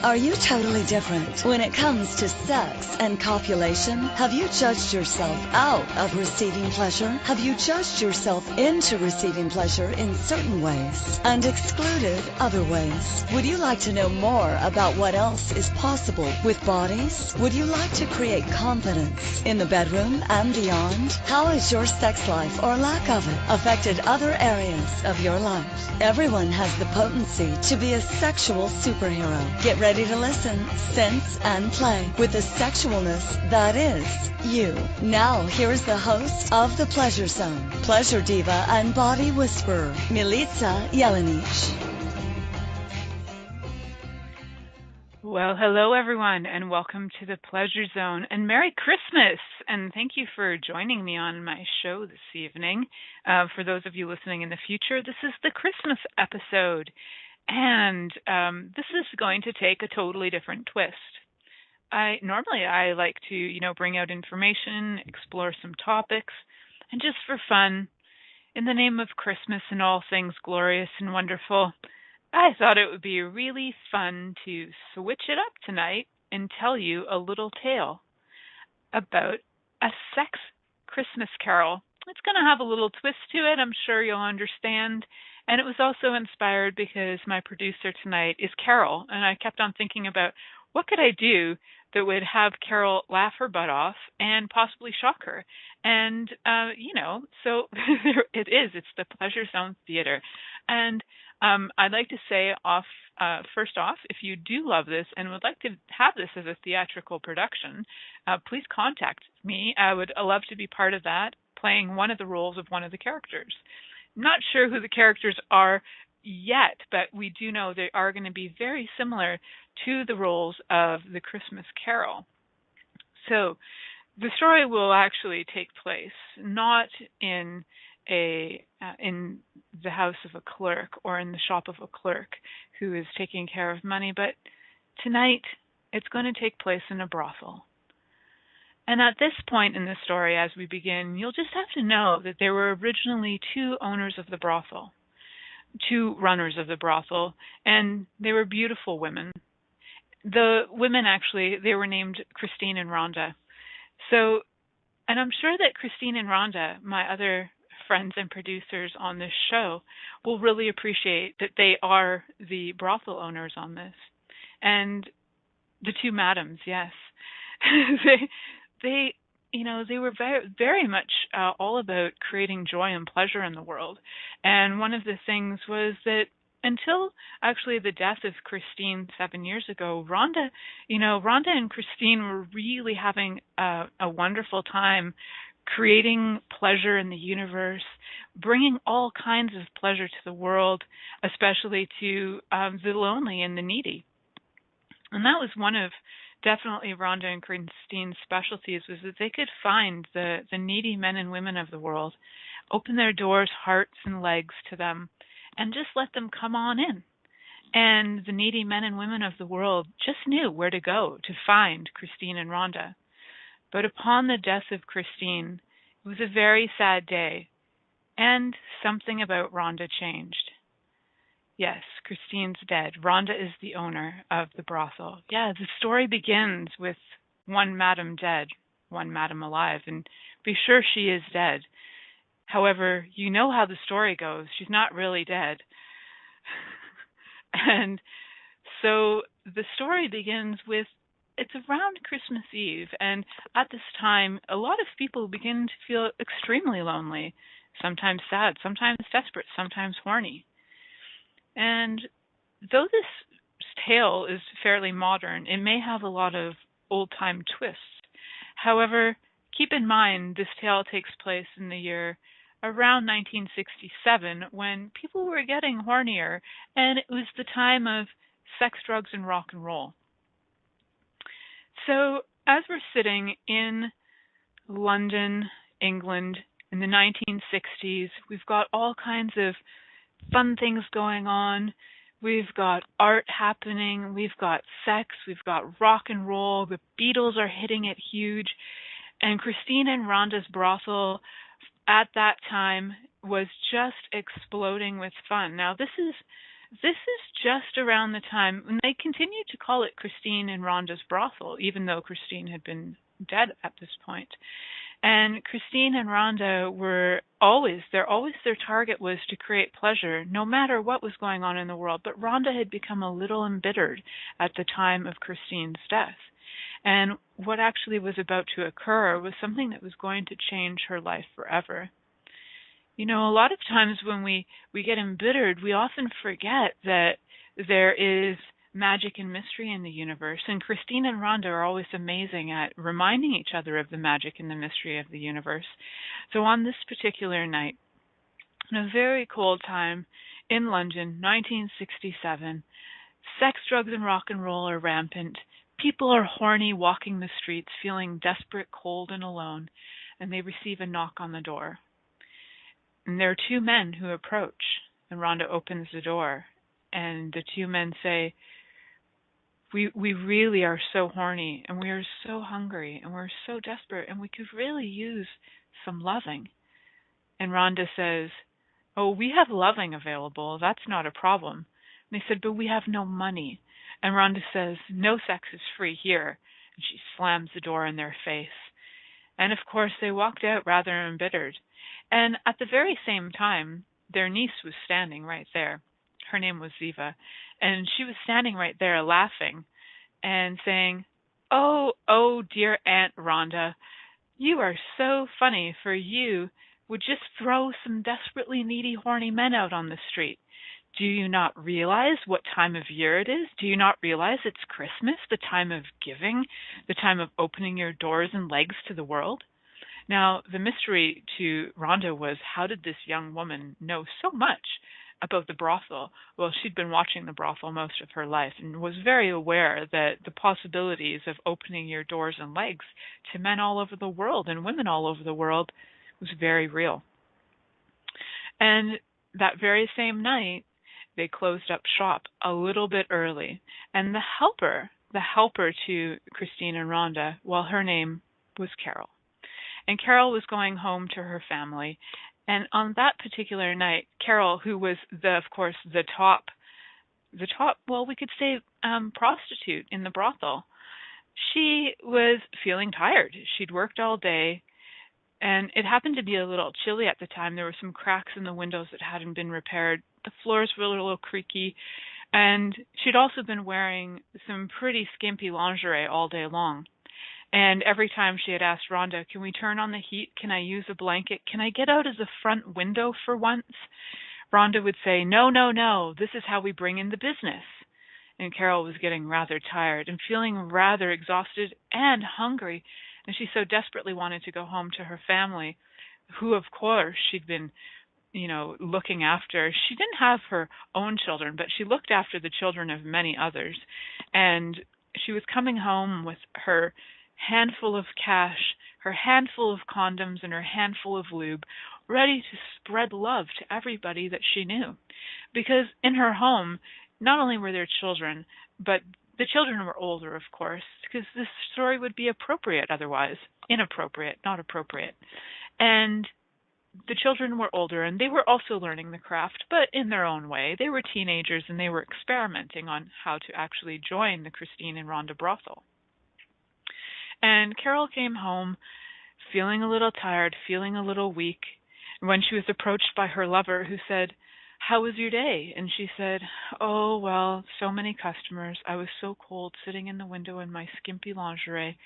Are you totally different when it comes to sex and copulation? Have you judged yourself out of receiving pleasure? Have you judged yourself into receiving pleasure in certain ways and excluded other ways? Would you like to know more about what else is possible with bodies? Would you like to create confidence in the bedroom and beyond? How has your sex life or lack of it affected other areas of your life? Everyone has the potency to be a sexual superhero. Get ready to listen, sense, and play with the sexualness that is you. Now, here's the host of The Pleasure Zone, pleasure diva and body whisperer, Milica Jelenic. Well, hello everyone, and welcome to the Pleasure Zone, and Merry Christmas! And thank you for joining me on my show this evening. For those of you listening in the future, this is the Christmas episode, and this is going to take a totally different twist. Normally I like to, bring out information, explore some topics, and just for fun, in the name of Christmas and all things glorious and wonderful, I thought it would be really fun to switch it up tonight and tell you a little tale about a sex Christmas carol. It's going to have a little twist to it, I'm sure you'll understand. And it was also inspired because my producer tonight is Carol, and I kept on thinking about what could I do that would have Carol laugh her butt off and possibly shock her. And, so it is. It's the Pleasure Zone Theater. And I'd like to say first off, if you do love this and would like to have this as a theatrical production, please contact me. I would love to be part of that, playing one of the roles of one of the characters. I'm not sure who the characters are yet, but we do know they are going to be very similar to the roles of the Christmas Carol. So the story will actually take place not in the house of a clerk or in the shop of a clerk who is taking care of money, but tonight it's going to take place in a brothel. And at this point in the story, as we begin, you'll just have to know that there were originally two owners of the brothel, two runners of the brothel, and they were beautiful women. The women actually, they were named Christine and Rhonda. So, and I'm sure that Christine and Rhonda, my other friends and producers on this show, will really appreciate that they are the brothel owners on this. And the two madams, yes. They were very, very much all about creating joy and pleasure in the world. And one of the things was that until actually the death of Christine 7 years ago, Rhonda and Christine were really having a wonderful time creating pleasure in the universe, bringing all kinds of pleasure to the world, especially to the lonely and the needy. And that was one of definitely Rhonda and Christine's specialties, was that they could find the needy men and women of the world, open their doors, hearts, and legs to them, and just let them come on in. And the needy men and women of the world just knew where to go to find Christine and Rhonda. But upon the death of Christine, it was a very sad day, and something about Rhonda changed. Yes, Christine's dead. Rhonda is the owner of the brothel. Yeah, the story begins with one madam dead, one madam alive, and be sure she is dead. However, you know how the story goes. She's not really dead. And so the story begins with, it's around Christmas Eve, and at this time, a lot of people begin to feel extremely lonely, sometimes sad, sometimes desperate, sometimes horny. And though this tale is fairly modern, it may have a lot of old-time twists. However, keep in mind this tale takes place in the year around 1967, when people were getting hornier, and it was the time of sex, drugs, and rock and roll. So as we're sitting in London, England, in the 1960s, we've got all kinds of fun things going on. We've got art happening. We've got sex. We've got rock and roll. The Beatles are hitting it huge. And Christine and Rhonda's brothel at that time was just exploding with fun. Now, this is this is just around the time when they continued to call it Christine and Rhonda's brothel, even though Christine had been dead at this point. And Christine and Rhonda were their target was to create pleasure no matter what was going on in the world. But Rhonda had become a little embittered at the time of Christine's death. And what actually was about to occur was something that was going to change her life forever. You know, a lot of times when we get embittered, we often forget that there is magic and mystery in the universe. And Christine and Rhonda are always amazing at reminding each other of the magic and the mystery of the universe. So on this particular night, in a very cold time in London, 1967, sex, drugs, and rock and roll are rampant. People are horny, walking the streets, feeling desperate, cold, and alone, and they receive a knock on the door. And there are two men who approach, and Rhonda opens the door, and the two men say, we really are so horny, and we are so hungry, and we're so desperate, and we could really use some loving. And Rhonda says, oh, we have loving available. That's not a problem. And they said, but we have no money. And Rhonda says, no sex is free here. And she slams the door in their face. And of course, they walked out rather embittered. And at the very same time, their niece was standing right there. Her name was Ziva. And she was standing right there laughing and saying, oh, dear Aunt Rhonda, you are so funny, for you would just throw some desperately needy, horny men out on the street. Do you not realize what time of year it is? Do you not realize it's Christmas, the time of giving, the time of opening your doors and legs to the world? Now, the mystery to Rhonda was, how did this young woman know so much about the brothel? Well, she'd been watching the brothel most of her life and was very aware that the possibilities of opening your doors and legs to men all over the world and women all over the world was very real. And that very same night, they closed up shop a little bit early. And the helper to Christine and Rhonda, well, her name was Carol. And Carol was going home to her family. And on that particular night, Carol, who was the top, well, we could say prostitute in the brothel, she was feeling tired. She'd worked all day, and it happened to be a little chilly at the time. There were some cracks in the windows that hadn't been repaired. The floors were a little creaky, and she'd also been wearing some pretty skimpy lingerie all day long. And every time she had asked Rhonda, can we turn on the heat? Can I use a blanket? Can I get out of the front window for once? Rhonda would say, no, this is how we bring in the business. And Carol was getting rather tired and feeling rather exhausted and hungry, and she so desperately wanted to go home to her family, who, of course, she'd been, looking after. She didn't have her own children, but she looked after the children of many others. And she was coming home with her handful of cash, her handful of condoms, and her handful of lube, ready to spread love to everybody that she knew. Because in her home, not only were there children, but the children were older, of course, because this story would be appropriate otherwise. Inappropriate, not appropriate. And the children were older, and they were also learning the craft, but in their own way. They were teenagers, and they were experimenting on how to actually join the Christine and Rhonda brothel. And Carol came home feeling a little tired, feeling a little weak, when she was approached by her lover, who said, how was your day? And she said, oh, well, so many customers. I was so cold sitting in the window in my skimpy lingerie,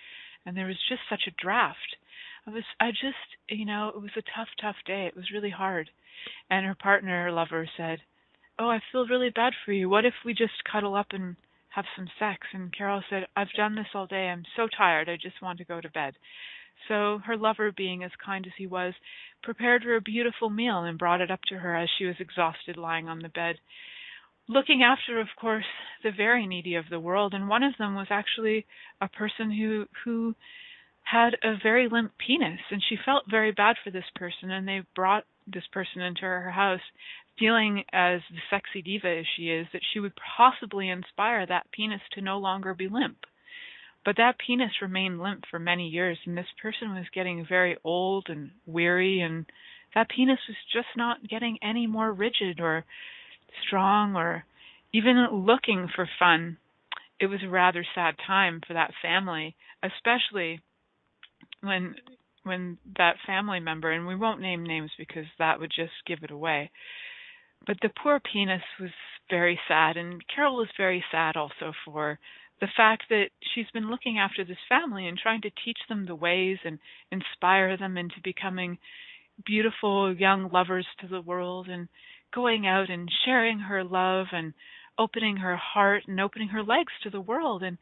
and there was just such a draft. It was a tough day. It was really hard. And her partner, her lover, said, oh, I feel really bad for you. What if we just cuddle up and have some sex? And Carol said, I've done this all day. I'm so tired. I just want to go to bed. So her lover, being as kind as he was, prepared her a beautiful meal and brought it up to her as she was exhausted lying on the bed, looking after, of course, the very needy of the world. And one of them was actually a person who had a very limp penis, and she felt very bad for this person, and they brought this person into her house, feeling, as the sexy diva as she is, that she would possibly inspire that penis to no longer be limp. But that penis remained limp for many years, and this person was getting very old and weary, and that penis was just not getting any more rigid or strong or even looking for fun. It was a rather sad time for that family, especially when that family member, and we won't name names because that would just give it away, but the poor penis was very sad, and Carol was very sad also for the fact that she's been looking after this family and trying to teach them the ways and inspire them into becoming beautiful young lovers to the world and going out and sharing her love and opening her heart and opening her legs to the world. And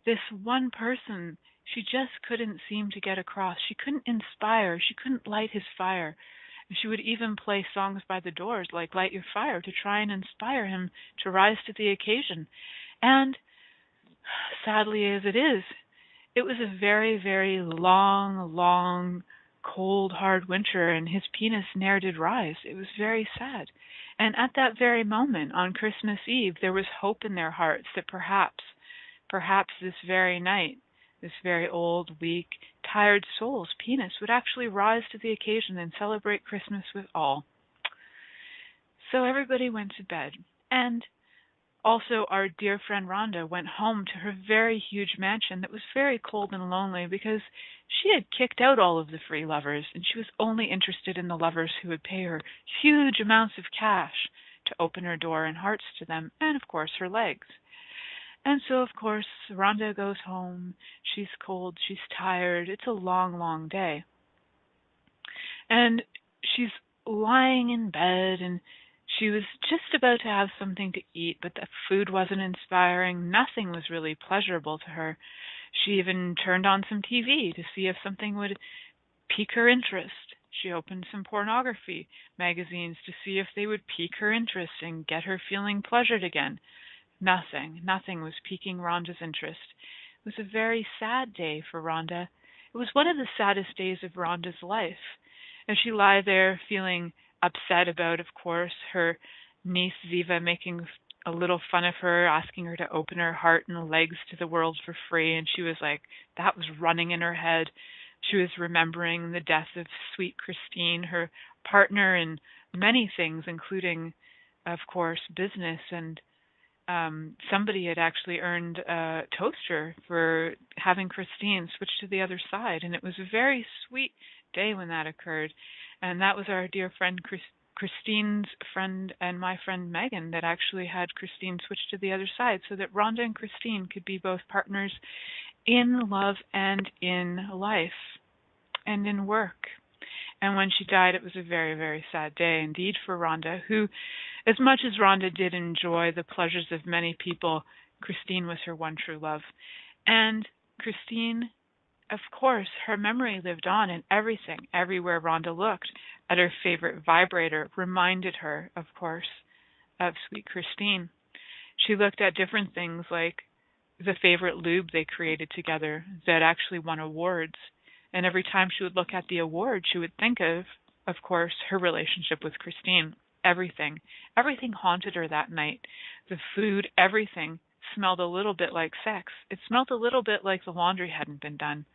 this one person, she just couldn't seem to get across. She couldn't inspire. She couldn't light his fire. And she would even play songs by the Doors like Light Your Fire to try and inspire him to rise to the occasion. And sadly as it is, it was a very, very long, cold, hard winter, and his penis ne'er did rise. It was very sad. And at that very moment, on Christmas Eve, there was hope in their hearts that perhaps this very night, this very old, weak, tired soul's penis would actually rise to the occasion and celebrate Christmas with all. So everybody went to bed. And also, our dear friend Rhonda went home to her very huge mansion that was very cold and lonely because she had kicked out all of the free lovers, and she was only interested in the lovers who would pay her huge amounts of cash to open her door and hearts to them, and of course her legs. And so, of course, Rhonda goes home. She's cold, she's tired. It's a long, long day. And she's lying in bed, and she was just about to have something to eat, but the food wasn't inspiring. Nothing was really pleasurable to her. She even turned on some TV to see if something would pique her interest. She opened some pornography magazines to see if they would pique her interest and get her feeling pleasured again. Nothing was piquing Rhonda's interest. It was a very sad day for Rhonda. It was one of the saddest days of Rhonda's life. As she lay there feeling upset about, of course, her niece Ziva making a little fun of her, asking her to open her heart and legs to the world for free, and she was like, that was running in her head. She was remembering the death of sweet Christine, her partner in many things, including, of course, business, and somebody had actually earned a toaster for having Christine switch to the other side, and it was a very sweet day when that occurred. And that was our dear friend Christine's friend and my friend Megan that actually had Christine switch to the other side so that Rhonda and Christine could be both partners in love and in life and in work. And when she died, it was a very, very sad day indeed for Rhonda, who, as much as Rhonda did enjoy the pleasures of many people, Christine was her one true love. And Christine, of course, her memory lived on in everything. Everywhere Rhonda looked at her favorite vibrator reminded her, of course, of sweet Christine. She looked at different things like the favorite lube they created together that actually won awards. And every time she would look at the award, she would think of course, her relationship with Christine. Everything haunted her that night. The food, everything smelled a little bit like sex. It smelled a little bit like the laundry hadn't been done.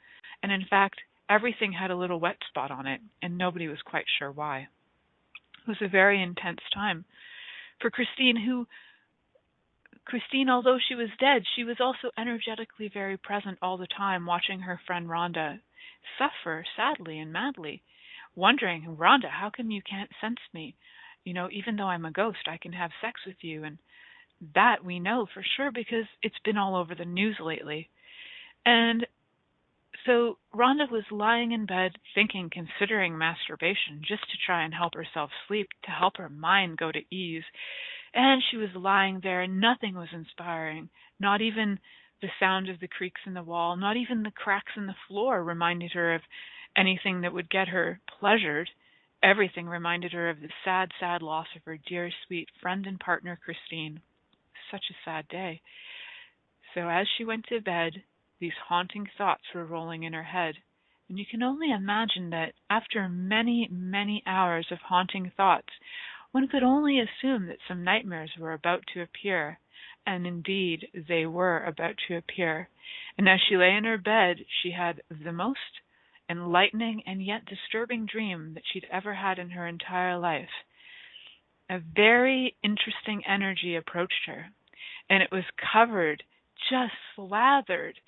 And in fact, everything had a little wet spot on it, and nobody was quite sure why. It was a very intense time for Christine, although she was dead, she was also energetically very present all the time, watching her friend Rhonda suffer sadly and madly, wondering, Rhonda, how come you can't sense me? Even though I'm a ghost, I can have sex with you. And that we know for sure because it's been all over the news lately. And so Rhonda was lying in bed considering masturbation just to try and help herself sleep, to help her mind go to ease. And she was lying there and nothing was inspiring. Not even the sound of the creaks in the wall, not even the cracks in the floor reminded her of anything that would get her pleasured. Everything reminded her of the sad, sad loss of her dear, sweet friend and partner, Christine. Such a sad day. So as she went to bed, these haunting thoughts were rolling in her head. And you can only imagine that after many, many hours of haunting thoughts, one could only assume that some nightmares were about to appear. And indeed, they were about to appear. And as she lay in her bed, she had the most enlightening and yet disturbing dream that she'd ever had in her entire life. A very interesting energy approached her. and it was covered, just slathered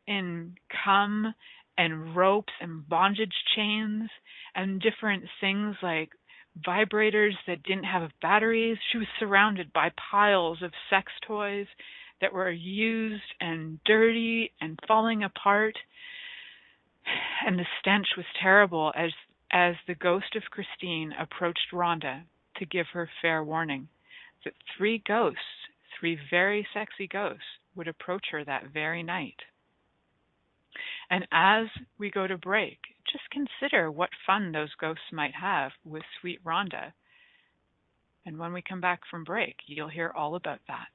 in cum and ropes and bondage chains and different things like vibrators that didn't have batteries. She was surrounded by piles of sex toys that were used and dirty and falling apart. And the stench was terrible as the ghost of Christine approached Rhonda to give her fair warning that 3 ghosts, 3 very sexy ghosts, would approach her that very night. And as we go to break, just consider what fun those ghosts might have with sweet Rhonda. And when we come back from break, you'll hear all about that.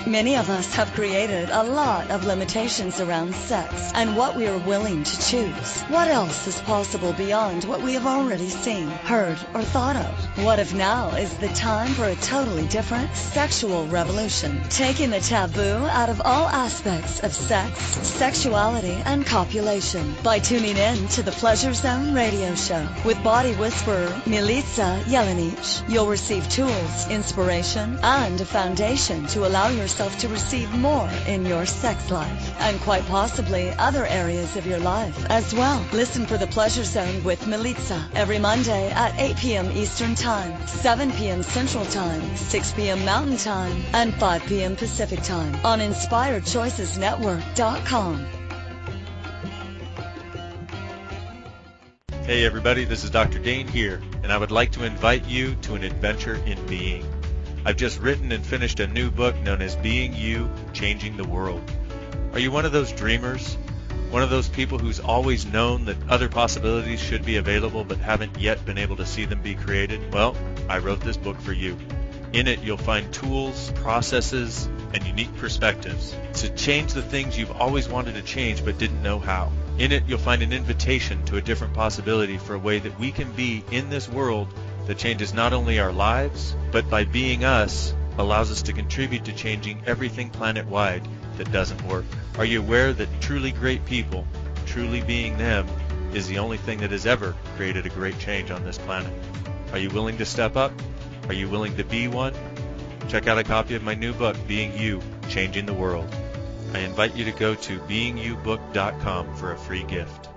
Many of us have created a lot of limitations around sex and what we are willing to choose. What else is possible beyond what we have already seen, heard, or thought of? What if now is the time for a totally different sexual revolution, taking the taboo out of all aspects of sex, sexuality, and copulation by tuning in to the Pleasure Zone radio show with body whisperer Milica Jelenic. You'll receive tools, inspiration, and a foundation to allow yourself to receive more in your sex life and quite possibly other areas of your life as well. Listen for the Pleasure Zone with Milica every Monday at 8 p.m. Eastern Time, 7 p.m. Central Time, 6 p.m. Mountain Time, and 5 p.m. Pacific Time on InspiredChoicesNetwork.com. Hey everybody, this is Dr. Dane here, and I would like to invite you to an adventure in being. I've just written and finished a new book known as Being You, Changing the World. Are you one of those dreamers? One of those people who's always known that other possibilities should be available but haven't yet been able to see them be created? Well, I wrote this book for you. In it, you'll find tools, processes, and unique perspectives to change the things you've always wanted to change but didn't know how. In it, you'll find an invitation to a different possibility for a way that we can be in this world that changes not only our lives, but by being us, allows us to contribute to changing everything planet-wide that doesn't work. Are you aware that truly great people, truly being them, is the only thing that has ever created a great change on this planet? Are you willing to step up? Are you willing to be one? Check out a copy of my new book, Being You, Changing the World. I invite you to go to beingyoubook.com for a free gift.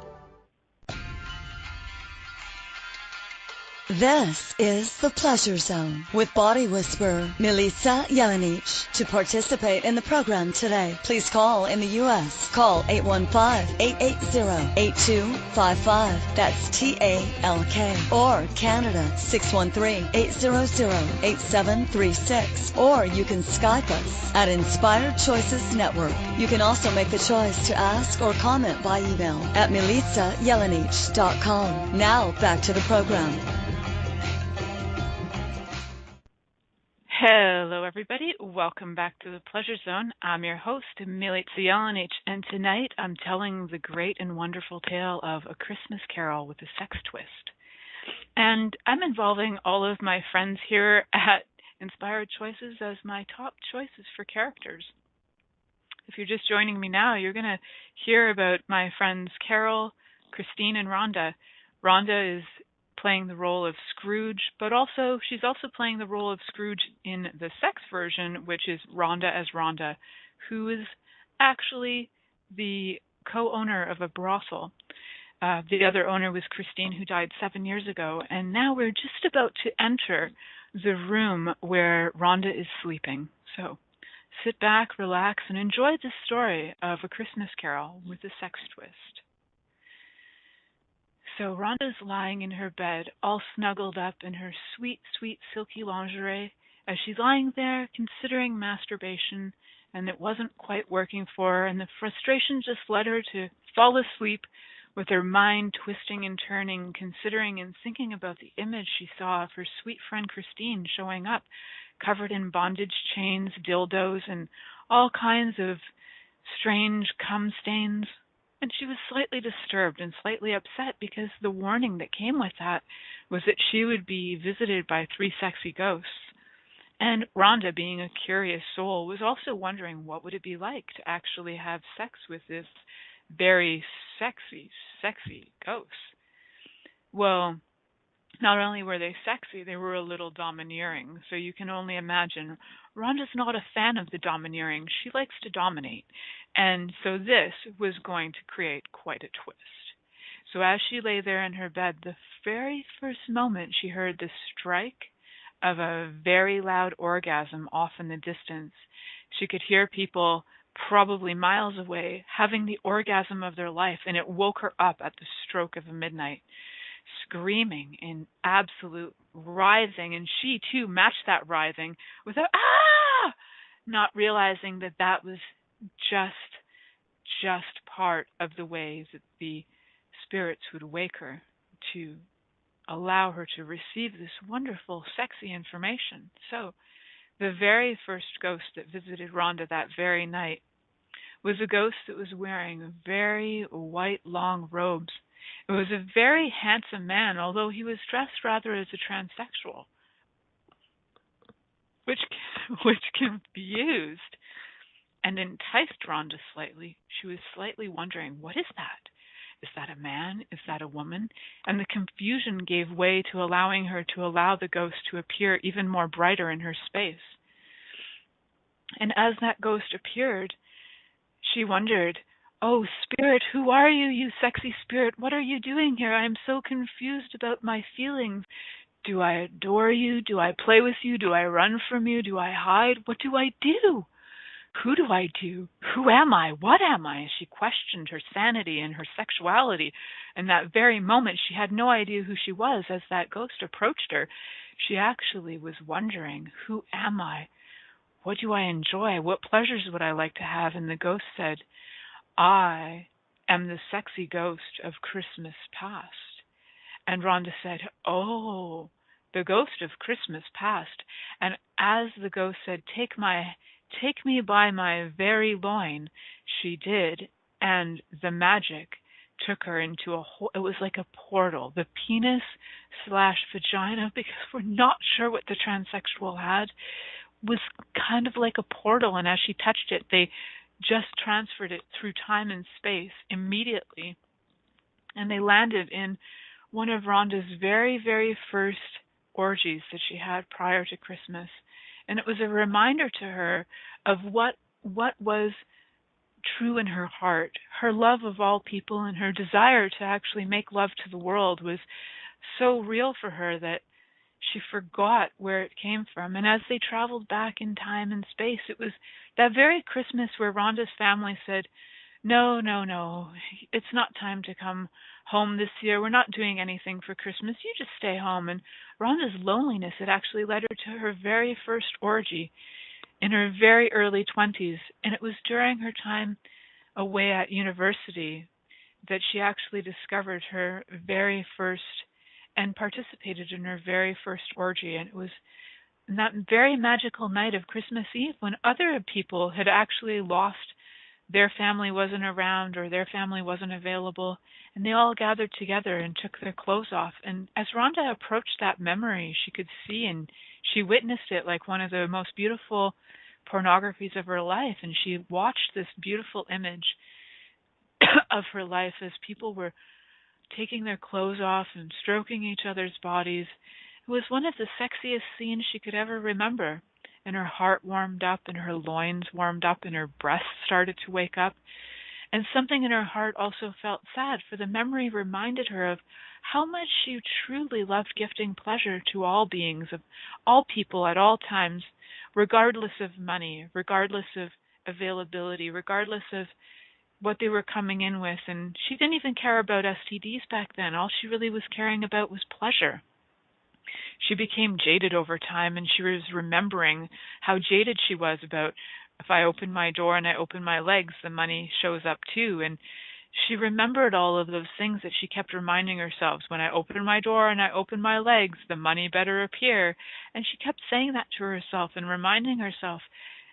This is the Pleasure Zone with body whisperer Milica Jelenic. To participate in the program today, please call in the U.S. Call 815-880-8255. That's TALK. Or Canada 613-800-8736. Or you can Skype us at Inspired Choices Network. You can also make the choice to ask or comment by email at milicajelenic.com. Now back to the program. Hello, everybody. Welcome back to the Pleasure Zone. I'm your host, Milica Jelenic, and tonight I'm telling the great and wonderful tale of A Christmas Carol with a Sex Twist. And I'm involving all of my friends here at Inspired Choices as my top choices for characters. If you're just joining me now, you're going to hear about my friends Carol, Christine, and Rhonda. Rhonda is playing the role of Scrooge, but she's also playing the role of Scrooge in the sex version, which is Rhonda as Rhonda, who is actually the co-owner of a brothel. The other owner was Christine, who died 7 years ago, and now we're just about to enter the room where Rhonda is sleeping. So sit back, relax, and enjoy the story of A Christmas Carol with a Sex Twist. So Rhonda's lying in her bed, all snuggled up in her sweet, sweet silky lingerie, as she's lying there considering masturbation, and it wasn't quite working for her, and the frustration just led her to fall asleep with her mind twisting and turning, considering and thinking about the image she saw of her sweet friend Christine showing up, covered in bondage chains, dildos, and all kinds of strange cum stains. And she was slightly disturbed and slightly upset because the warning that came with that was that she would be visited by 3 sexy ghosts. And Rhonda, being a curious soul, was also wondering what would it be like to actually have sex with this very sexy ghost. Well, Not only were they sexy, they were a little domineering. So you can only imagine Rhonda's not a fan of the domineering. She likes to dominate. And so this was going to create quite a twist. So as she lay there in her bed, the very first moment she heard the strike of a very loud orgasm off in the distance, she could hear people probably miles away having the orgasm of their life, and it woke her up at the stroke of midnight, screaming in absolute writhing, and she too matched that writhing with a ah, not realizing that that was just part of the ways that the spirits would wake her to allow her to receive this wonderful, sexy information. So, the very first ghost that visited Rhonda that very night was a ghost that was wearing very white, long robes. It was a very handsome man, although he was dressed rather as a transsexual, which confused and enticed Rhonda slightly. She was slightly wondering, what is that? Is that a man? Is that a woman? And the confusion gave way to allowing her to allow the ghost to appear even more brighter in her space. And as that ghost appeared, she wondered, "Oh, spirit, who are you, you sexy spirit? What are you doing here? I am so confused about my feelings. Do I adore you? Do I play with you? Do I run from you? Do I hide? What do I do? Who do I do? Who am I? What am I?" She questioned her sanity and her sexuality. And that very moment, she had no idea who she was. As that ghost approached her, she actually was wondering, who am I? What do I enjoy? What pleasures would I like to have? And the ghost said, "I am the sexy ghost of Christmas past." And Rhonda said, "Oh, the ghost of Christmas past." And as the ghost said, take me by my very loin," she did, and the magic took her into it was like a portal. The penis slash vagina, because we're not sure what the transsexual had, was kind of like a portal, and as she touched it, they just transferred it through time and space immediately, and they landed in one of Rhonda's very, very first orgies that she had prior to Christmas. And it was a reminder to her of what was true in her heart. Her love of all people and her desire to actually make love to the world was so real for her that she forgot where it came from. And as they traveled back in time and space, it was that very Christmas where Rhonda's family said, "No, no, no, it's not time to come home this year. We're not doing anything for Christmas. You just stay home." And Rhonda's loneliness had actually led her to her very first orgy in her very early 20s. And it was during her time away at university that she actually discovered her very first and participated in her very first orgy. And it was that very magical night of Christmas Eve when other people had actually lost, their family wasn't around or their family wasn't available, and they all gathered together and took their clothes off. And as Rhonda approached that memory, she could see and she witnessed it like one of the most beautiful pornographies of her life. And she watched this beautiful image of her life as people were taking their clothes off and stroking each other's bodies. It was one of the sexiest scenes she could ever remember. And her heart warmed up, and her loins warmed up, and her breasts started to wake up. And something in her heart also felt sad, for the memory reminded her of how much she truly loved gifting pleasure to all beings, of all people at all times, regardless of money, regardless of availability, regardless of what they were coming in with. And she didn't even care about STDs back then. All she really was caring about was pleasure. She became jaded over time, and she was remembering how jaded she was about, if I open my door and I open my legs, the money shows up too. And she remembered all of those things that she kept reminding herself. When I open my door and I open my legs, the money better appear. And she kept saying that to herself and reminding herself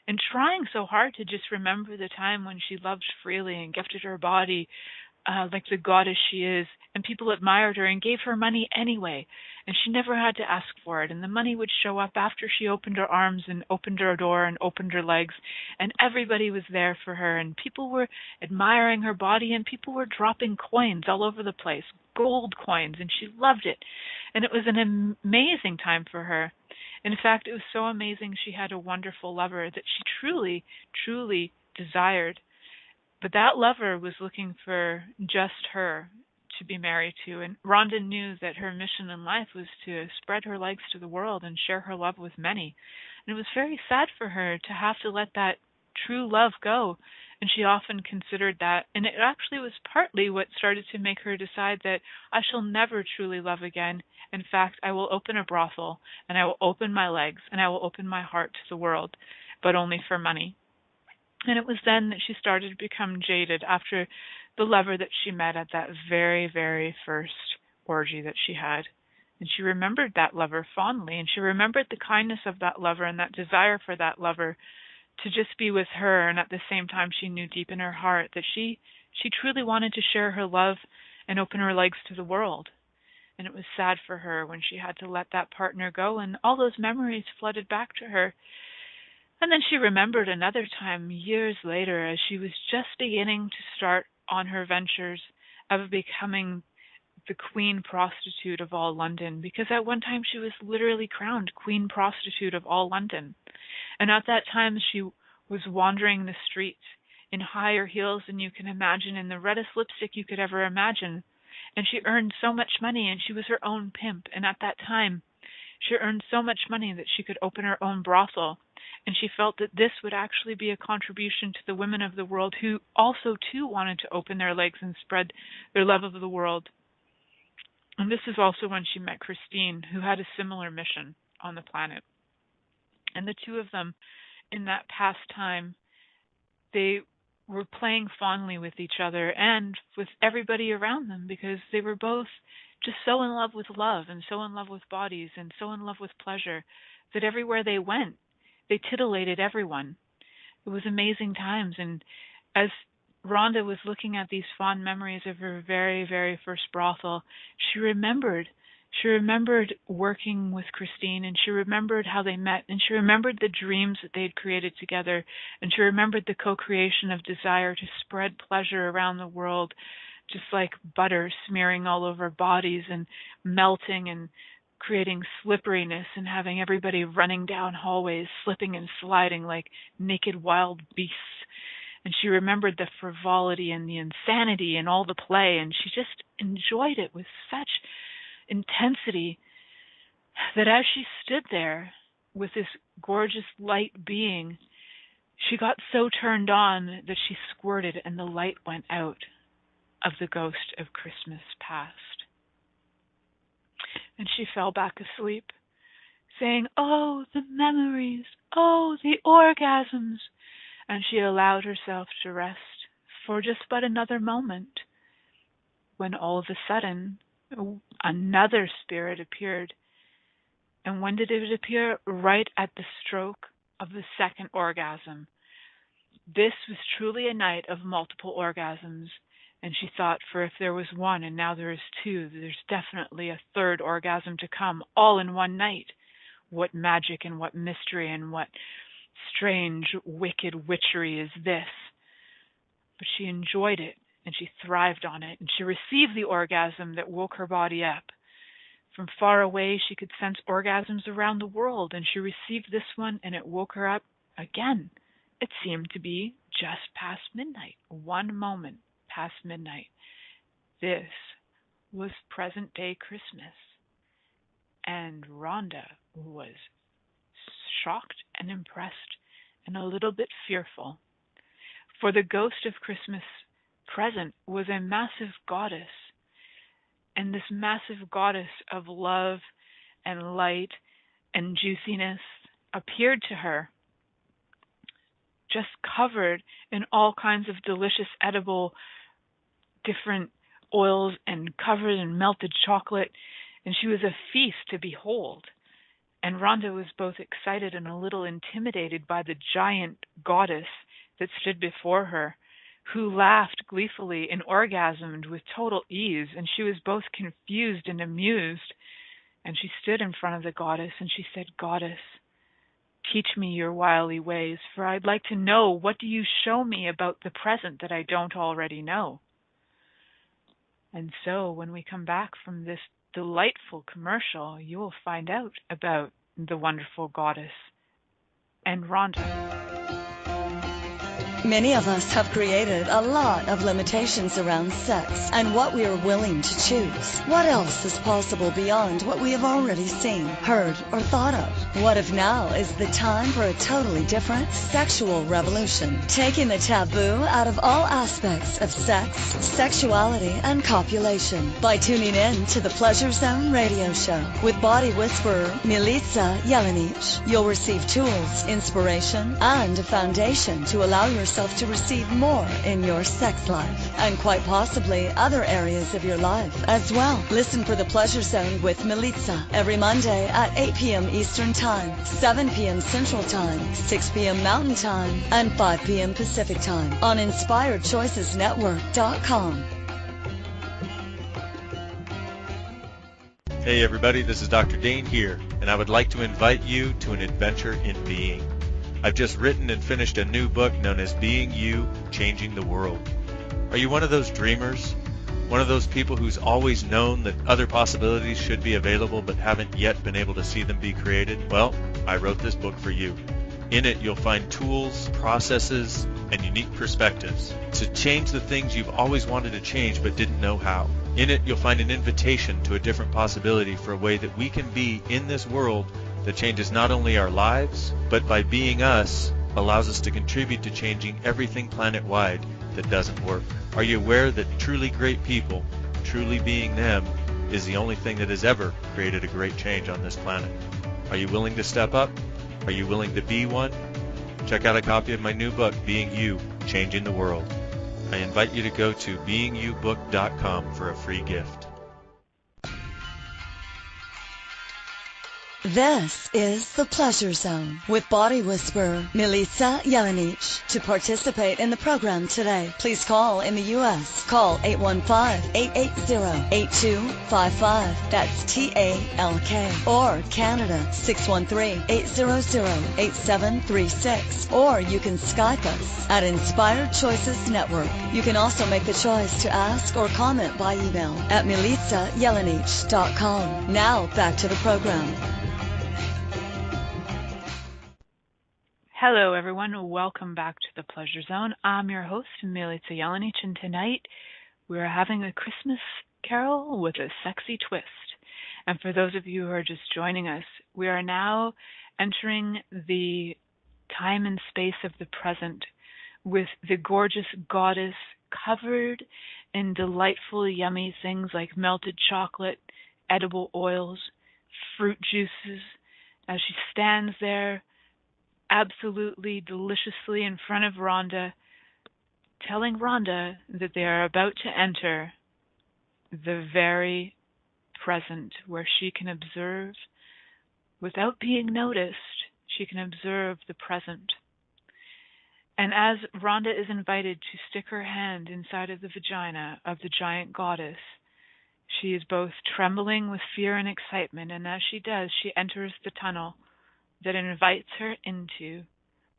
and trying so hard to just remember the time when she loved freely and gifted her body like the goddess she is, and people admired her and gave her money anyway, and she never had to ask for it, and the money would show up after she opened her arms and opened her door and opened her legs, and everybody was there for her, and people were admiring her body, and people were dropping coins all over the place, gold coins, and she loved it, and it was an amazing time for her. In fact, it was so amazing she had a wonderful lover that she truly, truly desired. But that lover was looking for just her to be married to, and Rhonda knew that her mission in life was to spread her legs to the world and share her love with many. And it was very sad for her to have to let that true love go, and she often considered that, and it actually was partly what started to make her decide that I shall never truly love again. In fact, I will open a brothel, and I will open my legs, and I will open my heart to the world, but only for money. And it was then that she started to become jaded after the lover that she met at that very, very first orgy that she had. And she remembered that lover fondly, and she remembered the kindness of that lover and that desire for that lover to just be with her. And at the same time, she knew deep in her heart that she truly wanted to share her love and open her legs to the world. And it was sad for her when she had to let that partner go, and all those memories flooded back to her. And then she remembered another time years later as she was just beginning to start on her ventures of becoming the queen prostitute of all London, because at one time she was literally crowned queen prostitute of all London. And at that time she was wandering the streets in higher heels than you can imagine, in the reddest lipstick you could ever imagine. And she earned so much money, and she was her own pimp. And at that time she earned so much money that she could open her own brothel. And she felt that this would actually be a contribution to the women of the world who also, too, wanted to open their legs and spread their love of the world. And this is also when she met Christine, who had a similar mission on the planet. And the two of them, in that past time, they were playing fondly with each other and with everybody around them, because they were both just so in love with love and so in love with bodies and so in love with pleasure that everywhere they went, they titillated everyone. It was amazing times. And as Rhonda was looking at these fond memories of her very, very first brothel, she remembered working with Christine, and she remembered how they met, and she remembered the dreams that they had created together, and she remembered the co-creation of desire to spread pleasure around the world, just like butter smearing all over bodies and melting and creating slipperiness and having everybody running down hallways, slipping and sliding like naked wild beasts. And she remembered the frivolity and the insanity and all the play, and she just enjoyed it with such intensity that as she stood there with this gorgeous light being, she got so turned on that she squirted and the light went out of the ghost of Christmas past. And she fell back asleep, saying, "Oh, the memories, oh, the orgasms." And she allowed herself to rest for just but another moment, when all of a sudden another spirit appeared. And when did it appear? Right at the stroke of the second orgasm. This was truly a night of multiple orgasms. And she thought, for if there was one and now there is two, there's definitely a third orgasm to come, all in one night. What magic and what mystery and what strange, wicked witchery is this? But she enjoyed it, and she thrived on it, and she received the orgasm that woke her body up. From far away, she could sense orgasms around the world, and she received this one, and it woke her up again. It seemed to be just past midnight, one moment past midnight. This was present-day Christmas, and Rhonda was shocked and impressed and a little bit fearful, for the ghost of Christmas present was a massive goddess, and this massive goddess of love and light and juiciness appeared to her, just covered in all kinds of delicious edible different oils and covered in melted chocolate, and she was a feast to behold. And Rhonda was both excited and a little intimidated by the giant goddess that stood before her, who laughed gleefully and orgasmed with total ease, and she was both confused and amused. And she stood in front of the goddess, and she said, "Goddess, teach me your wily ways, for I'd like to know, what do you show me about the present that I don't already know?" And so when we come back from this delightful commercial, you will find out about the wonderful goddess and Rhonda. Many of us have created a lot of limitations around sex and what we are willing to choose. What else is possible beyond what we have already seen, heard, or thought of? What if now is the time for a totally different sexual revolution, taking the taboo out of all aspects of sex, sexuality, and copulation by tuning in to the Pleasure Zone radio show with body whisperer Milica Jelenic. You'll receive tools, inspiration, and a foundation to allow yourself to receive more in your sex life and quite possibly other areas of your life as well. Listen for the Pleasure Zone with Milica every Monday at 8 p.m. Eastern Time, 7 p.m. Central Time, 6 p.m. Mountain Time, and 5 p.m. Pacific Time on InspiredChoicesNetwork.com. Hey everybody, this is Dr. Dane here, and I would like to invite you to an adventure in being. I've just written and finished a new book known as Being You, Changing the World. Are you one of those dreamers? One of those people who's always known that other possibilities should be available but haven't yet been able to see them be created? Well, I wrote this book for you. In it, you'll find tools, processes, and unique perspectives to change the things you've always wanted to change but didn't know how. In it, you'll find an invitation to a different possibility for a way that we can be in this world that changes not only our lives, but by being us, allows us to contribute to changing everything planet-wide that doesn't work. Are you aware that truly great people, truly being them, is the only thing that has ever created a great change on this planet? Are you willing to step up? Are you willing to be one? Check out a copy of my new book, Being You, Changing the World. I invite you to go to beingyoubook.com for a free gift. This is the Pleasure Zone with body whisperer Milica Jelenic. To participate in the program today, please call in the U.S. Call 815-880-8255. That's TALK. Or Canada, 613-800-8736. Or you can Skype us at Inspired Choices Network. You can also make the choice to ask or comment by email at milicajelenic.com. Now back to the program. Hello, everyone. Welcome back to the Pleasure Zone. I'm your host, Milica Jelenic, and tonight we're having a Christmas carol with a sexy twist. And for those of you who are just joining us, we are now entering the time and space of the present with the gorgeous goddess covered in delightful, yummy things like melted chocolate, edible oils, fruit juices, as she stands there absolutely deliciously in front of Rhonda, telling Rhonda that they are about to enter the very present, where she can observe, without being noticed, she can observe the present. And as Rhonda is invited to stick her hand inside of the vagina of the giant goddess, she is both trembling with fear and excitement, and as she does, she enters the tunnel that invites her into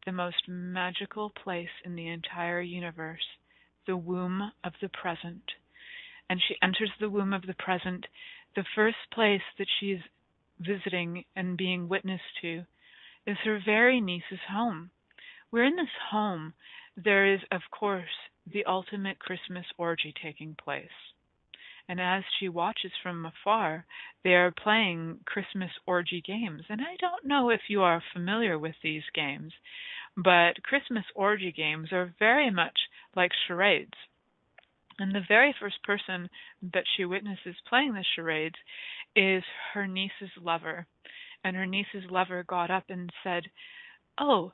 the most magical place in the entire universe, the womb of the present. And she enters the womb of the present. The first place that she is visiting and being witness to is her very niece's home. Where in this home there is, of course, the ultimate Christmas orgy taking place. And as she watches from afar, they are playing Christmas orgy games. And I don't know if you are familiar with these games, but Christmas orgy games are very much like charades. And the very first person that she witnesses playing the charades is her niece's lover. And her niece's lover got up and said, "Oh,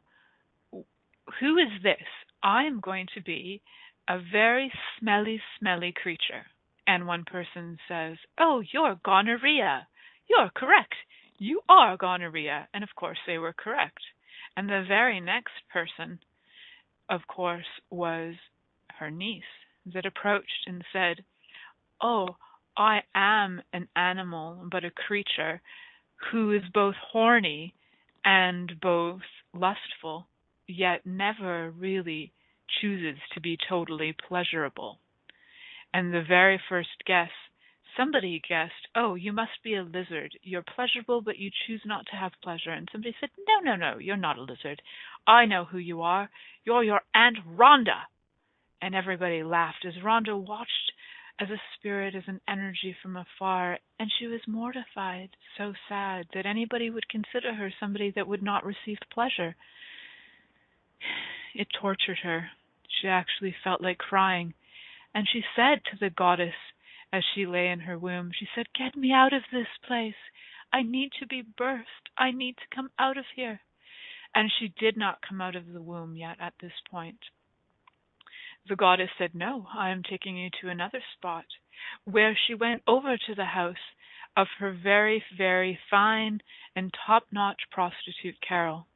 who is this? I'm going to be a very smelly, smelly creature." And one person says, "Oh, you're gonorrhea. You're correct. You are gonorrhea." And of course they were correct. And the very next person, of course, was her niece, that approached and said, "Oh, I am an animal, but a creature who is both horny and both lustful, yet never really chooses to be totally pleasurable." And the very first guess, somebody guessed, "Oh, you must be a lizard. You're pleasurable, but you choose not to have pleasure." And somebody said, "No, no, no, you're not a lizard. I know who you are. You're your Aunt Rhonda." And everybody laughed as Rhonda watched as a spirit, as an energy from afar, and she was mortified, so sad that anybody would consider her somebody that would not receive pleasure. It tortured her. She actually felt like crying. And she said to the goddess, as she lay in her womb, she said, "Get me out of this place. I need to be birthed. I need to come out of here." And she did not come out of the womb yet at this point. The goddess said, "No, I am taking you to another spot," where she went over to the house of her very, very fine and top-notch prostitute, Carol.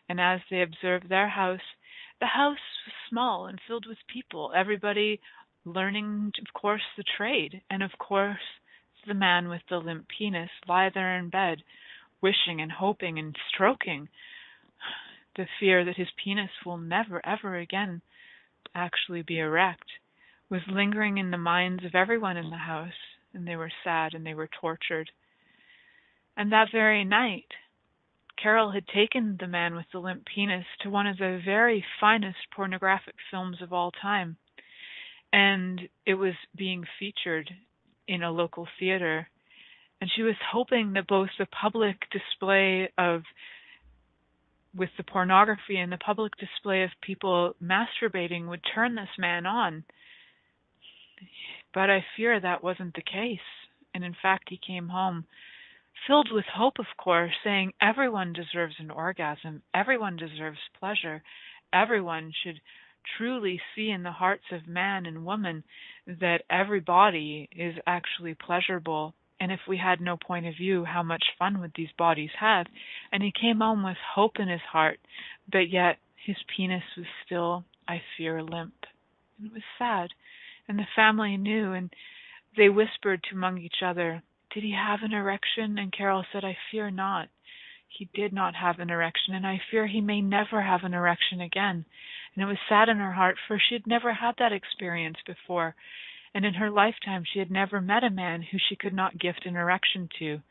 And as they observed their house, the house was small and filled with people, everybody learning, of course, the trade, and of course the man with the limp penis lie there in bed, wishing and hoping and stroking the fear that his penis will never, ever again actually be erect, was lingering in the minds of everyone in the house, and they were sad and they were tortured. And that very night, Carol had taken the man with the limp penis to one of the very finest pornographic films of all time. And it was being featured in a local theater. And she was hoping that both the public display with the pornography and the public display of people masturbating would turn this man on. But I fear that wasn't the case. And in fact, he came home filled with hope, of course, saying everyone deserves an orgasm, everyone deserves pleasure, everyone should truly see in the hearts of man and woman that every body is actually pleasurable. And if we had no point of view, how much fun would these bodies have? And he came home with hope in his heart, but yet his penis was still, I fear, limp. And it was sad. And the family knew, and they whispered among each other, "Did he have an erection?" And Carol said, "I fear not. He did not have an erection, and I fear he may never have an erection again." And it was sad in her heart, for she had never had that experience before. And in her lifetime, she had never met a man who she could not gift an erection to.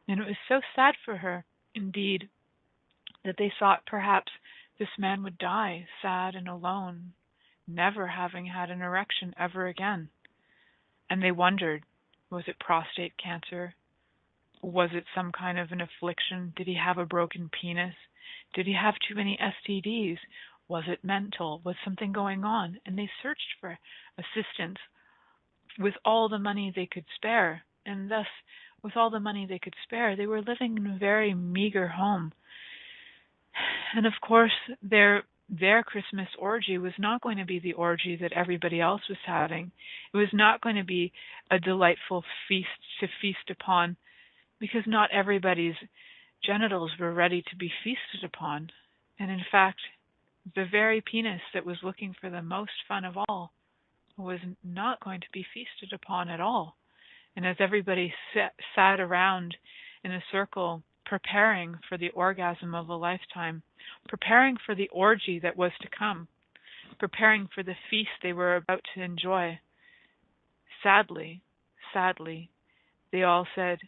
And it was so sad for her, indeed, that they thought perhaps this man would die, sad and alone, never having had an erection ever again. And they wondered, was it prostate cancer? Was it some kind of an affliction? Did he have a broken penis? Did he have too many STDs? Was it mental? Was something going on? And they searched for assistance with all the money they could spare. And thus, with all the money they could spare, they were living in a very meager home. And of course, their Christmas orgy was not going to be the orgy that everybody else was having. It was not going to be a delightful feast to feast upon, because not everybody's genitals were ready to be feasted upon. And in fact, the very penis that was looking for the most fun of all was not going to be feasted upon at all. And as everybody sat around in a circle, preparing for the orgasm of a lifetime, preparing for the orgy that was to come, preparing for the feast they were about to enjoy, sadly, they all said,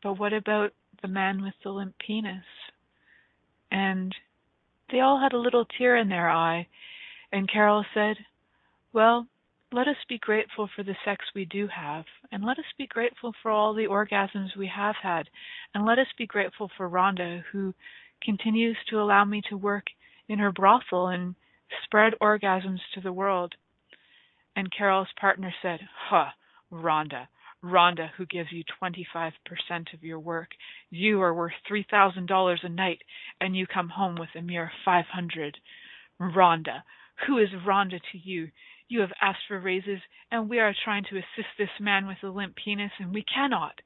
"But what about the man with the limp penis?" And they all had a little tear in their eye, and Carol said, "Well, let us be grateful for the sex we do have, and let us be grateful for all the orgasms we have had, and let us be grateful for Rhonda, who continues to allow me to work in her brothel and spread orgasms to the world." And Carol's partner said, Rhonda, who gives you 25% of your work. You are worth $3,000 a night, and you come home with a mere $500. Rhonda, who is Rhonda to you? You have asked for raises, and we are trying to assist this man with a limp penis, and we cannot.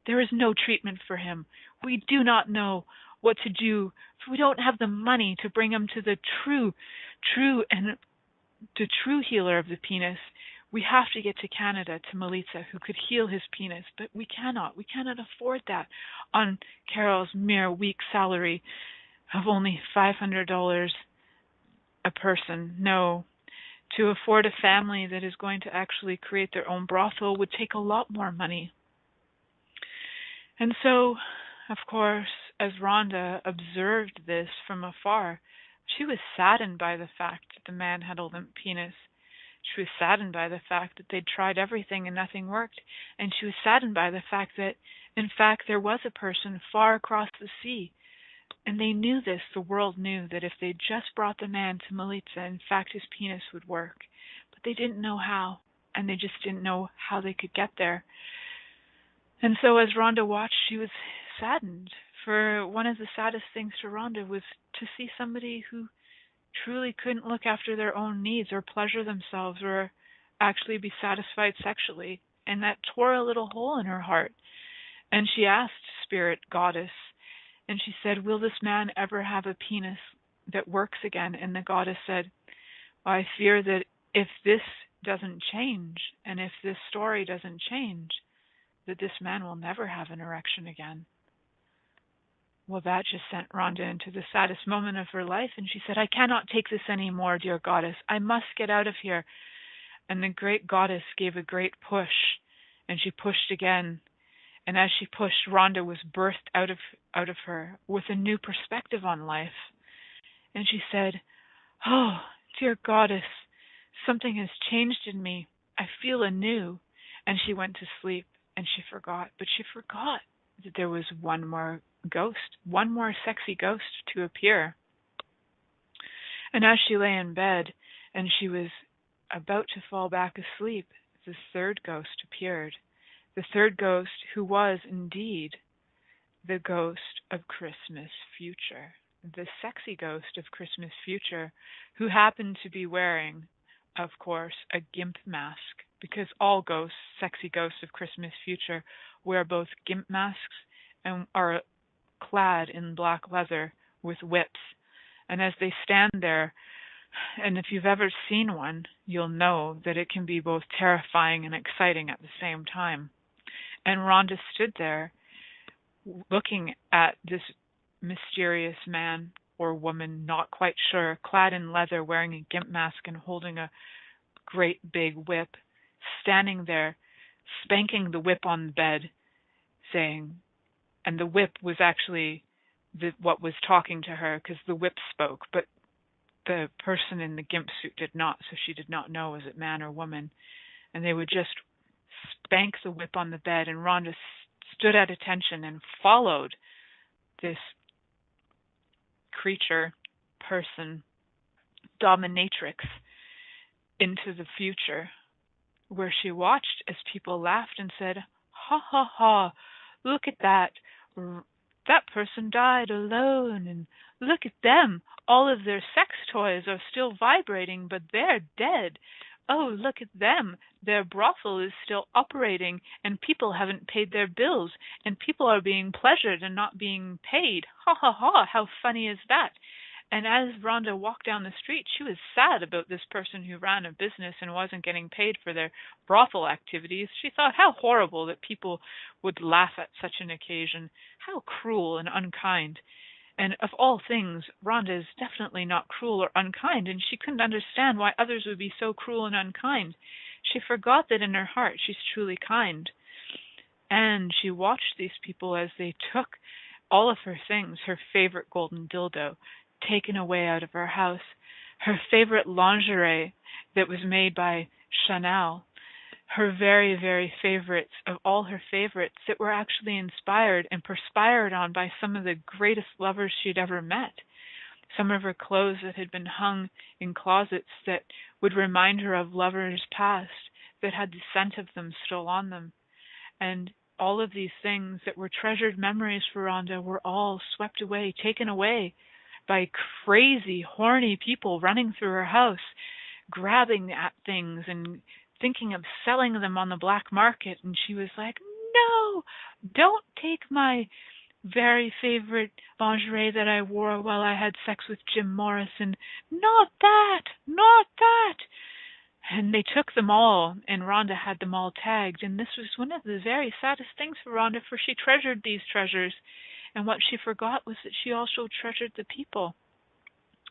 There is no treatment for him. We do not know what to do, for we don't have the money to bring him to the true and the true healer of the penis, we have to get to Canada to Milica, who could heal his penis, but we cannot. We cannot afford that on Carol's mere week salary of only $500 a person. No. To afford a family that is going to actually create their own brothel would take a lot more money. And so, of course, as Rhonda observed this from afar, she was saddened by the fact that the man had a limp penis. She was saddened by the fact that they'd tried everything and nothing worked. And she was saddened by the fact that, in fact, there was a person far across the sea. And they knew this, the world knew, that if they just brought the man to Milica, in fact, his penis would work. But they didn't know how, and they just didn't know how they could get there. And so as Rhonda watched, she was saddened. For one of the saddest things for Rhonda was to see somebody who truly couldn't look after their own needs or pleasure themselves or actually be satisfied sexually. And that tore a little hole in her heart. And she asked Spirit Goddess, and she said, will this man ever have a penis that works again? And the goddess said, well, I fear that if this doesn't change, and if this story doesn't change, that this man will never have an erection again. Well, that just sent Rhonda into the saddest moment of her life, and she said, I cannot take this anymore, dear goddess. I must get out of here. And the great goddess gave a great push, and she pushed again. And as she pushed, Rhonda was birthed out of her with a new perspective on life. And she said, oh, dear goddess, something has changed in me. I feel anew. And she went to sleep, and she forgot. But she forgot that there was one more ghost, one more sexy ghost to appear. And as she lay in bed, and she was about to fall back asleep, the third ghost appeared. The third ghost, who was indeed the ghost of Christmas Future, the sexy ghost of Christmas Future, who happened to be wearing, of course, a gimp mask, because all ghosts, sexy ghosts of Christmas Future, wear both gimp masks and are clad in black leather with whips. And as they stand there, and if you've ever seen one, you'll know that it can be both terrifying and exciting at the same time. And Rhonda stood there looking at this mysterious man or woman, not quite sure, clad in leather, wearing a gimp mask and holding a great big whip, standing there, spanking the whip on the bed, saying, and the whip was actually what was talking to her, because the whip spoke, but the person in the gimp suit did not, so she did not know was it man or woman. And they would just spank the whip on the bed, and Rhonda stood at attention and followed this creature, person, dominatrix into the future, where she watched as people laughed and said, ha ha ha, look at that. That person died alone, and look at them. All of their sex toys are still vibrating, but they're dead. Oh, look at them. Their brothel is still operating, and people haven't paid their bills, and people are being pleasured and not being paid. Ha ha ha, how funny is that? And as Rhonda walked down the street, she was sad about this person who ran a business and wasn't getting paid for their brothel activities. She thought how horrible that people would laugh at such an occasion. How cruel and unkind. And of all things, Rhonda is definitely not cruel or unkind, and she couldn't understand why others would be so cruel and unkind. She forgot that in her heart she's truly kind. And she watched these people as they took all of her things, her favorite golden dildo, taken away out of her house, her favorite lingerie that was made by Chanel, her very, very favorites of all her favorites that were actually inspired and perspired on by some of the greatest lovers she'd ever met. Some of her clothes that had been hung in closets that would remind her of lovers past that had the scent of them still on them. And all of these things that were treasured memories for Rhonda were all swept away, taken away by crazy, horny people running through her house, grabbing at things and thinking of selling them on the black market. And she was like, no, don't take my very favorite lingerie that I wore while I had sex with Jim Morrison. Not that! Not that! And they took them all, and Rhonda had them all tagged, and this was one of the very saddest things for Rhonda, for she treasured these treasures, and what she forgot was that she also treasured the people.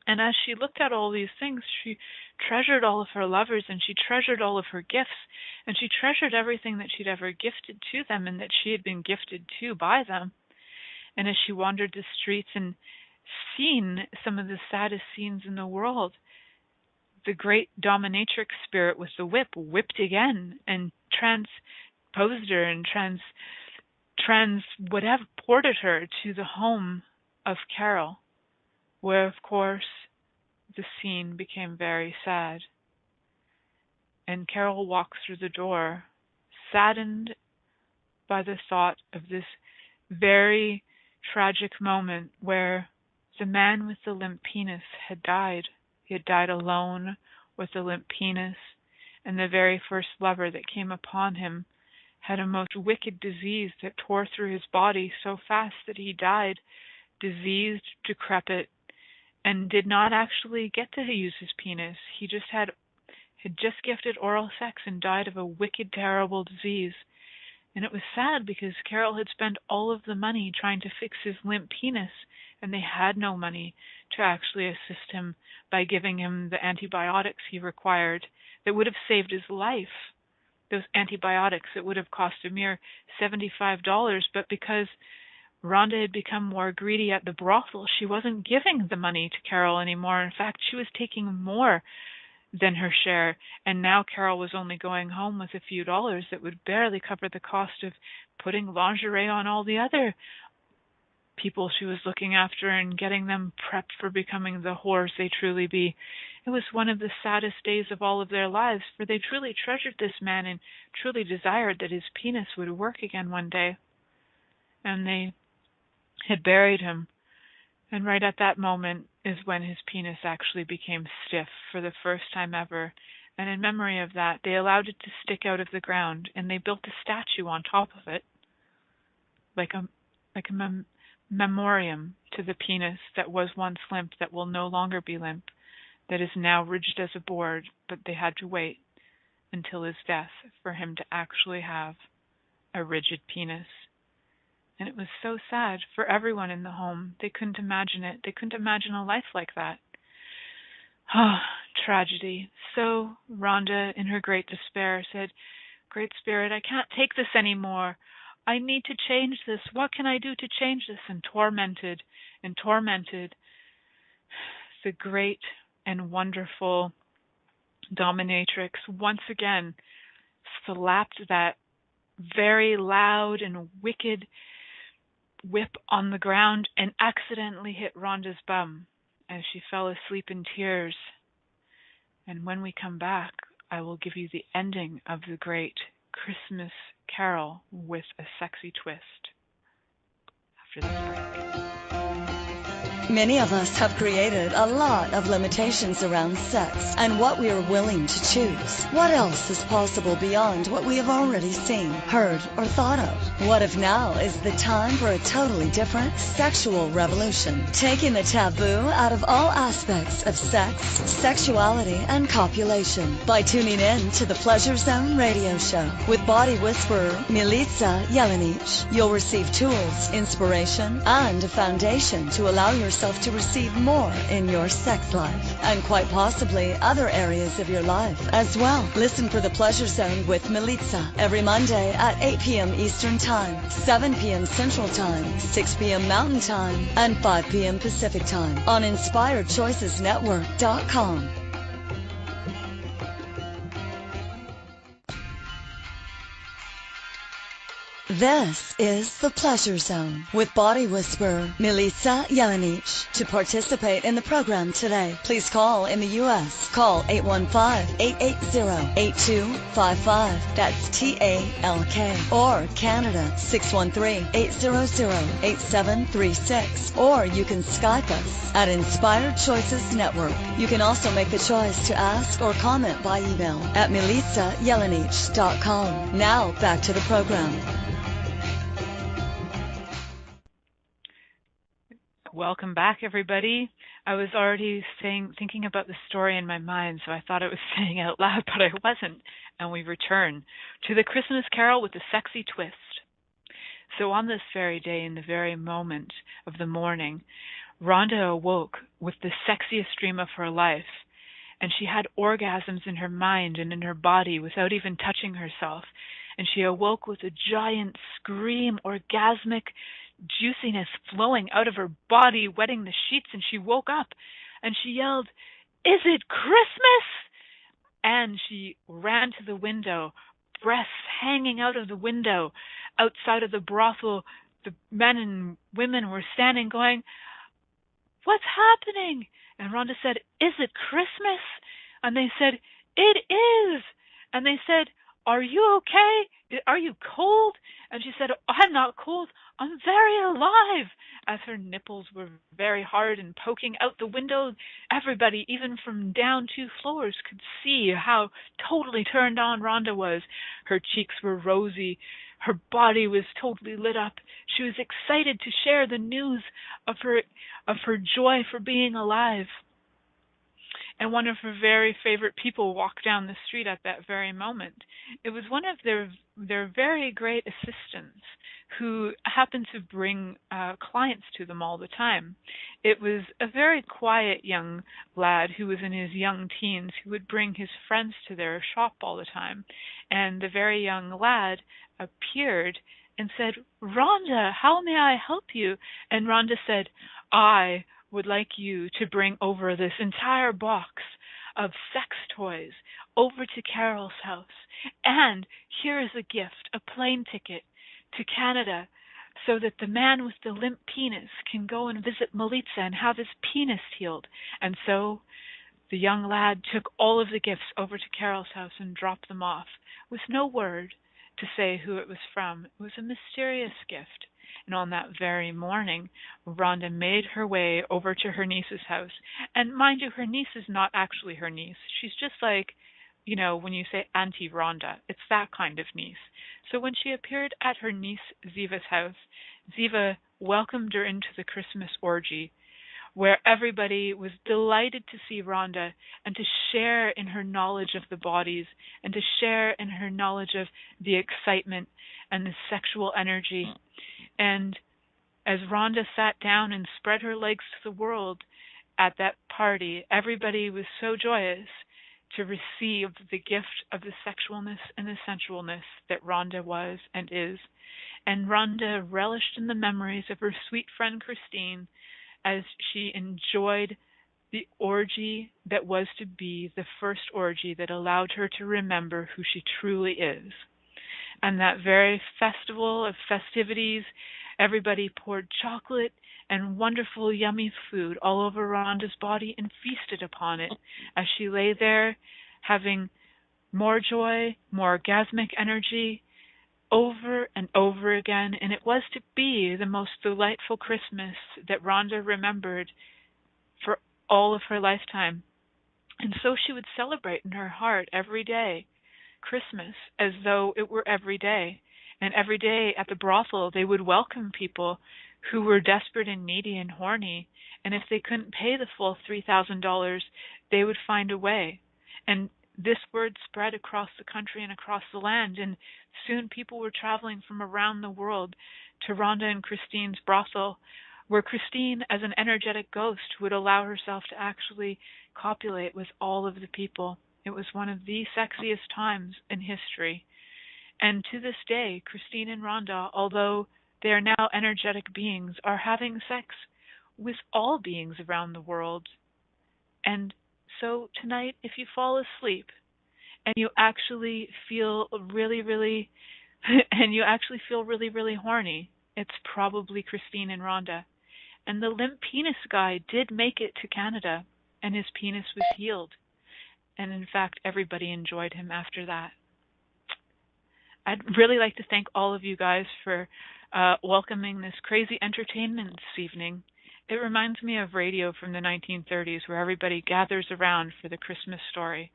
And as she looked at all these things, she treasured all of her lovers, and she treasured all of her gifts, and she treasured everything that she'd ever gifted to them and that she had been gifted to by them. And as she wandered the streets and seen some of the saddest scenes in the world, the great dominatrix spirit with the whip whipped again and transposed her and ported her to the home of Carol, where, of course, the scene became very sad. And Carol walked through the door, saddened by the thought of this very tragic moment where the man with the limp penis had died. He had died alone with a limp penis, and the very first lover that came upon him had a most wicked disease that tore through his body so fast that he died, diseased, decrepit, and did not actually get to use his penis. He just had just gifted oral sex and died of a wicked, terrible disease. And it was sad because Carol had spent all of the money trying to fix his limp penis, and they had no money to actually assist him by giving him the antibiotics he required that would have saved his life. Those antibiotics that would have cost a mere $75, but because Rhonda had become more greedy at the brothel, she wasn't giving the money to Carol anymore. In fact, she was taking more than her share, and now Carol was only going home with a few dollars that would barely cover the cost of putting lingerie on all the other people she was looking after and getting them prepped for becoming the whores they truly be. It was one of the saddest days of all of their lives, for they truly treasured this man and truly desired that his penis would work again one day. And they had buried him. And right at that moment is when his penis actually became stiff for the first time ever. And in memory of that, they allowed it to stick out of the ground, and they built a statue on top of it, like a memoriam to the penis that was once limp, that will no longer be limp, that is now rigid as a board, but they had to wait until his death for him to actually have a rigid penis. And it was so sad for everyone in the home. They couldn't imagine it. They couldn't imagine a life like that. Oh, tragedy. So Rhonda, in her great despair, said, "Great Spirit, I can't take this anymore. I need to change this. What can I do to change this?" And tormented, the great and wonderful dominatrix once again slapped that very loud and wicked whip on the ground and accidentally hit Rhonda's bum as she fell asleep in tears. And when we come back, I will give you the ending of the great Christmas Carol with a sexy twist after this break. Many of us have created a lot of limitations around sex and what we are willing to choose. What else is possible beyond what we have already seen, heard, or thought of? What if now is the time for a totally different sexual revolution? Taking the taboo out of all aspects of sex, sexuality, and copulation by tuning in to the Pleasure Zone radio show with body whisperer Milica Jelenic. You'll receive tools, inspiration, and a foundation to allow yourself to receive more in your sex life and quite possibly other areas of your life as well. Listen for the Pleasure Zone with Milica every Monday at 8 p.m. Eastern Time, 7 p.m. Central Time, 6 p.m. Mountain Time, and 5 p.m. Pacific Time on InspiredChoicesNetwork.com. This is the Pleasure Zone with body whisperer Milica Jelenic. To participate in the program today, please call in the U.S. Call 815-880-8255. That's TALK. Or Canada 613-800-8736. Or you can Skype us at Inspired Choices Network. You can also make the choice to ask or comment by email at milicajelenic.com. Now back to the program. Welcome back, everybody. I was already thinking about the story in my mind, so I thought I was saying out loud, but I wasn't. And we return to the Christmas Carol with a sexy twist. So on this very day, in the very moment of the morning, Rhonda awoke with the sexiest dream of her life, and she had orgasms in her mind and in her body without even touching herself. And she awoke with a giant scream, orgasmic juiciness flowing out of her body, wetting the sheets, and she woke up and she yelled, "Is it Christmas?" And she ran to the window, breasts hanging out of the window. Outside of the brothel, the men and women were standing going, "What's happening?" And Rhonda said, "Is it Christmas?" And they said, "It is." And they said, "Are you okay? Are you cold?" And she said, "I'm not cold. I'm very alive." As her nipples were very hard and poking out the window, everybody, even from down 2 floors, could see how totally turned on Rhonda was. Her cheeks were rosy. Her body was totally lit up. She was excited to share the news of her joy for being alive. And one of her very favorite people walked down the street at that very moment. It was one of their very great assistants who happened to bring clients to them all the time. It was a very quiet young lad who was in his young teens who would bring his friends to their shop all the time. And the very young lad appeared and said, "Rhonda, how may I help you?" And Rhonda said, "I would like you to bring over this entire box of sex toys over to Carol's house. And here is a gift, a plane ticket to Canada, so that the man with the limp penis can go and visit Milica and have his penis healed." And so the young lad took all of the gifts over to Carol's house and dropped them off with no word to say who it was from. It was a mysterious gift. And on that very morning, Rhonda made her way over to her niece's house. And mind you, her niece is not actually her niece. She's just like, when you say Auntie Rhonda, it's that kind of niece. So when she appeared at her niece Ziva's house, Ziva welcomed her into the Christmas orgy, where everybody was delighted to see Rhonda and to share in her knowledge of the bodies and to share in her knowledge of the excitement and the sexual energy. And as Rhonda sat down and spread her legs to the world at that party, everybody was so joyous to receive the gift of the sexualness and the sensualness that Rhonda was and is. And Rhonda relished in the memories of her sweet friend Christine as she enjoyed the orgy that was to be the first orgy that allowed her to remember who she truly is. And that very festival of festivities, everybody poured chocolate and wonderful, yummy food all over Rhonda's body and feasted upon it as she lay there having more joy, more orgasmic energy over and over again. And it was to be the most delightful Christmas that Rhonda remembered for all of her lifetime. And so she would celebrate in her heart every day Christmas as though it were every day. And every day at the brothel, they would welcome people who were desperate and needy and horny. And if they couldn't pay the full $3,000, they would find a way. And this word spread across the country and across the land. And soon people were traveling from around the world to Rhonda and Christine's brothel, where Christine, as an energetic ghost, would allow herself to actually copulate with all of the people. It was one of the sexiest times in history. And to this day, Christine and Rhonda, although they are now energetic beings, are having sex with all beings around the world. And so tonight, if you fall asleep and you actually feel really, really horny, it's probably Christine and Rhonda. And the limp penis guy did make it to Canada, and his penis was healed. And in fact, everybody enjoyed him after that. I'd really like to thank all of you guys for welcoming this crazy entertainment this evening. It reminds me of radio from the 1930s, where everybody gathers around for the Christmas story.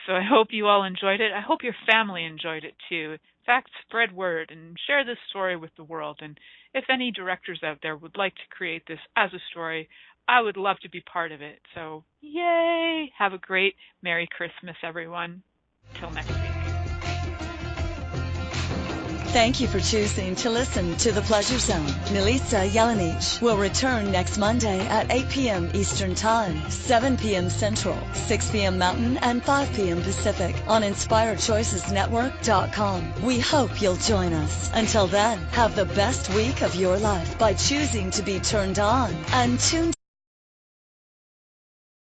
So I hope you all enjoyed it. I hope your family enjoyed it too. fact, spread word and share this story with the world. And if any directors out there would like to create this as a story, I would love to be part of it. So, yay! Have a great Merry Christmas, everyone. Till next week. Thank you for choosing to listen to The Pleasure Zone. Milica Jelenic will return next Monday at 8 p.m. Eastern Time, 7 p.m. Central, 6 p.m. Mountain, and 5 p.m. Pacific on InspiredChoicesNetwork.com. We hope you'll join us. Until then, have the best week of your life by choosing to be turned on and tuned